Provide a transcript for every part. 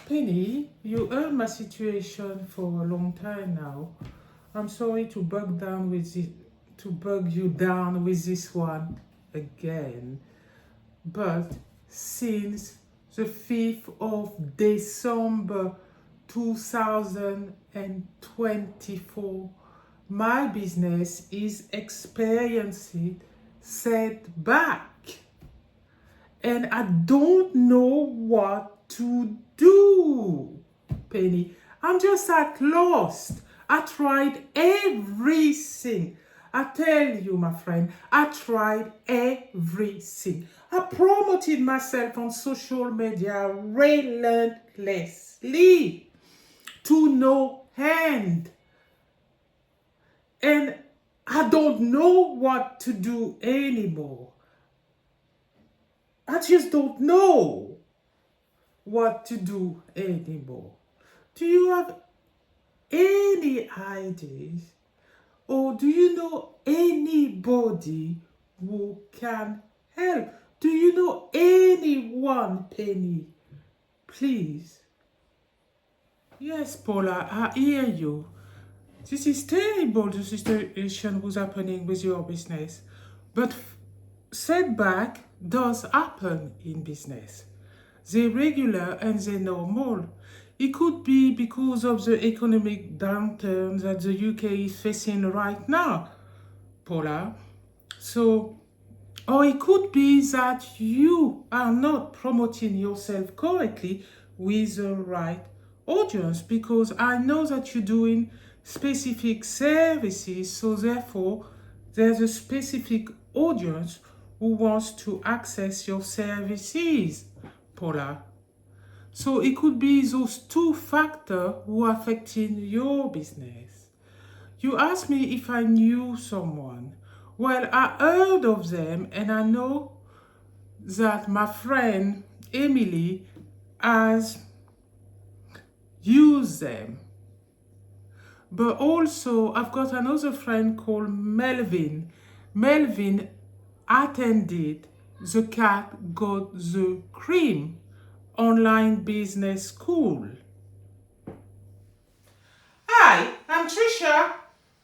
Penny, you heard my situation for a long time now. I'm sorry to bug you down with this one again. But since the 5th of December 2024, my business is experiencing setback and I don't know what to do. Penny, I'm just at lost. I tried everything. I tell you, my friend, I tried everything. I promoted myself on social media relentlessly to no end. And I don't know what to do anymore. I just don't know what to do anymore. Do you have any ideas? Or do you know anybody who can help? Do you know anyone, Penny? Please. Yes, Paula, I hear you. This is terrible, the situation was happening with your business. But setback does happen in business. They're regular and they're normal. It could be because of the economic downturn that the UK is facing right now, Paula. So, or it could be that you are not promoting yourself correctly with the right audience, because I know that you're doing specific services, so therefore there's a specific audience who wants to access your services, Paula. So it could be those two factors who are affecting your business. You asked me if I knew someone. Well, I heard of them and I know that my friend Emily has used them. But also, I've got another friend called Melvin. Melvin attended the Cat Got the Cream online business school. Hi, I'm Trisha,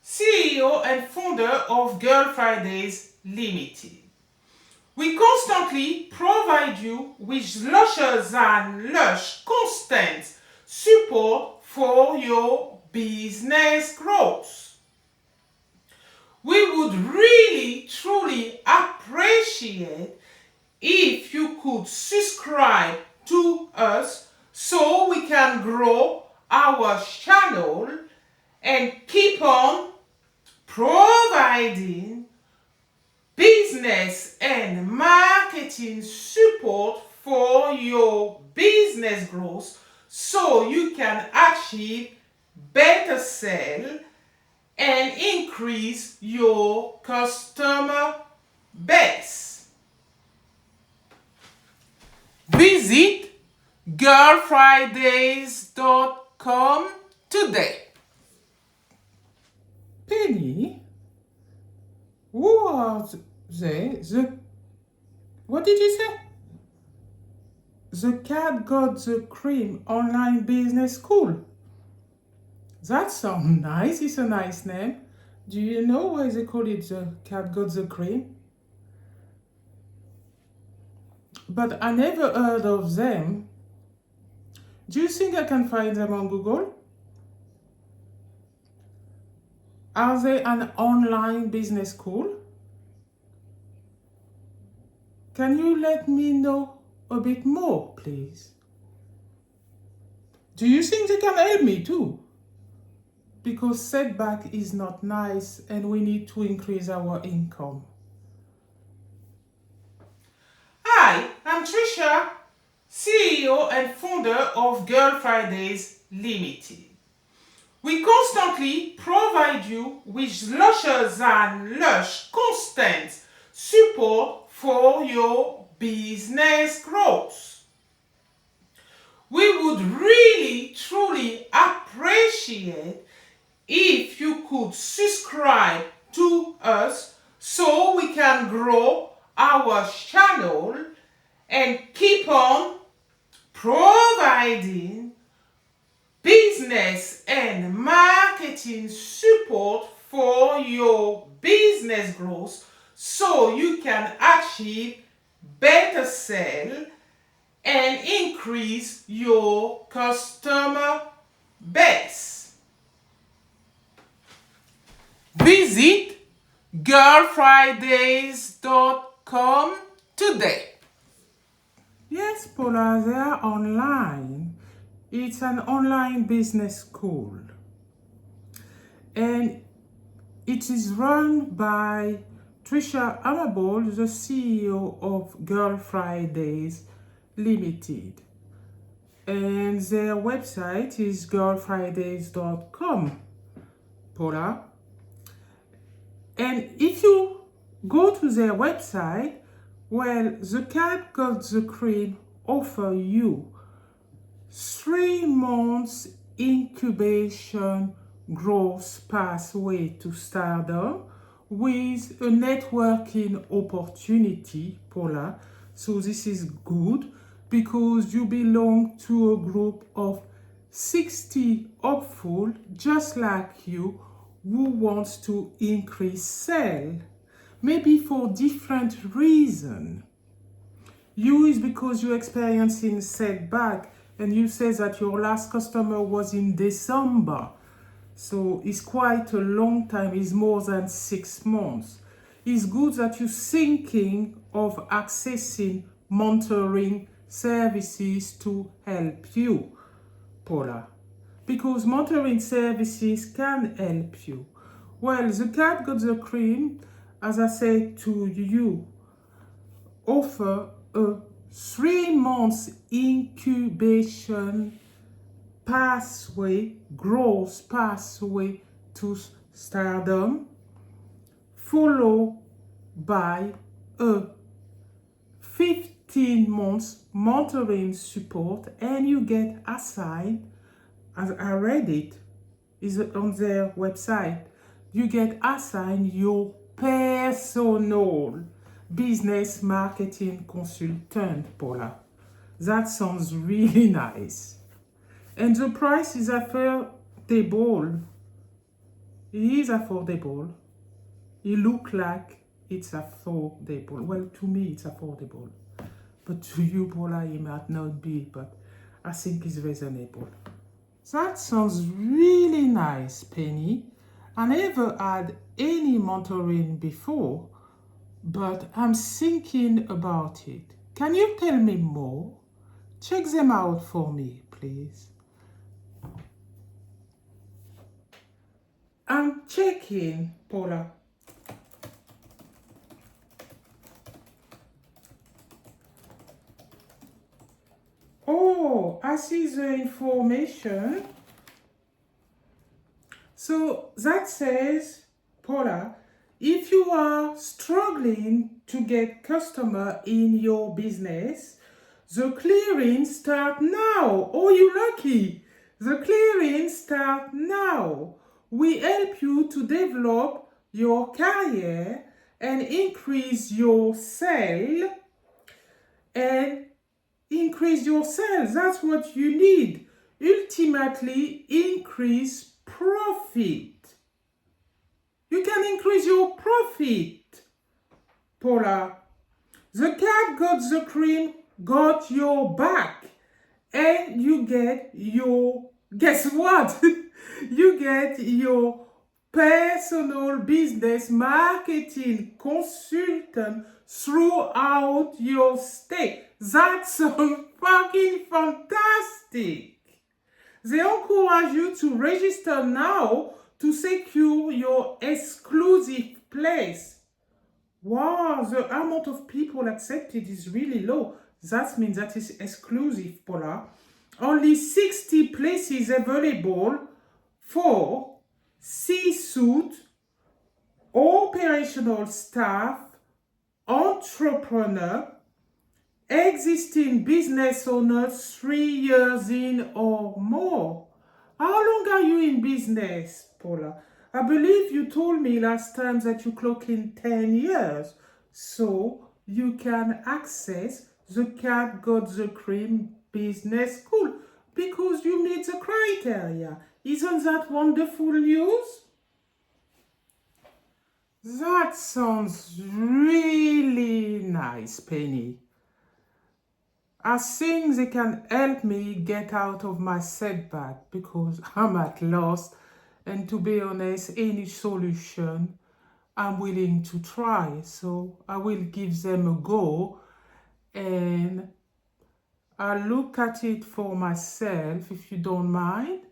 CEO and founder of Girlfridayz Limited. We constantly provide you with luscious and lush constant support for your business growth. We would really truly appreciate if you could subscribe to us so we can grow our channel and keep on providing business and marketing support for your business growth so you can achieve better sales and increase your customer base. Visit girlfridayz.com today. Penny, who are they? What did you say? The Cat Got the Cream online business school. That sounds nice. It's a nice name. Do you know why they call it the Cat Got the Cream? But I never heard of them. Do you think I can find them on Google? Are they an online business school? Can you let me know a bit more, please? Do you think they can help me too? Because setback is not nice and we need to increase our income. Hi, I'm Trisha, CEO and founder of Girlfridayz Limited. We constantly provide you with luscious and lush constant support for your business growth. We would really truly appreciate if you could subscribe to us so we can grow our channel and keep on providing business and marketing support for your business growth so you can achieve better sales and increase your customer base. Visit Girlfridayz.com today. Yes, Paula, they are online. It's an online business school. And it is run by Trisha Amable, the CEO of Girlfridayz Limited. And their website is girlfridayz.com, Paula. And if you go to their website, well, the Cat Got the Cream offer you 3 months incubation growth pathway to stardom with a networking opportunity, Paula. So this is good because you belong to a group of 60 hopeful just like you who wants to increase sales, maybe for different reasons. You is because you're experiencing setback and you say that your last customer was in December. So it's quite a long time, it's more than 6 months. It's good that you're thinking of accessing mentoring services to help you, Paula. Because mentoring services can help you. Well, the Cat Got the Cream, as I said to you, offer a 3 months incubation pathway, growth pathway to stardom, followed by a 15 months mentoring support, and you get assigned, as I read it, is on their website, you get assigned your personal business marketing consultant, Paula. That sounds really nice. And the price is affordable. It is affordable. It looks like it's affordable. Well, to me, it's affordable. But to you, Paula, it might not be, but I think it's reasonable. That sounds really nice, Penny. I never had any mentoring before, but I'm thinking about it. Can you tell me more? Check them out for me, please. I'm checking, Paula. Oh, I see the information. So that says, Paula, if you are struggling to get customer in your business, the clearing start now. Oh, you lucky. The clearing start now. We help you to develop your career and increase your sale and increase your sales. That's what you need. Ultimately, increase profit. You can increase your profit, Paula. The Cat Got the Cream got your back, and you get your, guess what? You get your personal business marketing consultant throughout your stay. That's so fucking fantastic. They encourage you to register now to secure your exclusive place. Wow, the amount of people accepted is really low. That means that is exclusive, Paula. Only 60 places available for C-suite, operational staff, entrepreneur, existing business owners 3 years in or more. How long are you in business, Paula? I believe you told me last time that you clock in 10 years. So you can access the Cat Got the Cream business school because you meet the criteria. Isn't that wonderful news? That sounds really nice, Penny. I think they can help me get out of my setback because I'm at lost, and to be honest, any solution I'm willing to try. So I will give them a go, and I'll look at it for myself if you don't mind,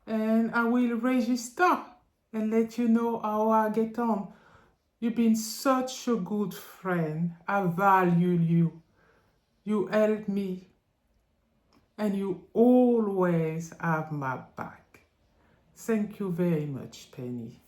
and I will register and let you know how I get on. You've been such a good friend. I value you. You help me, and you always have my back. Thank you very much, Penny.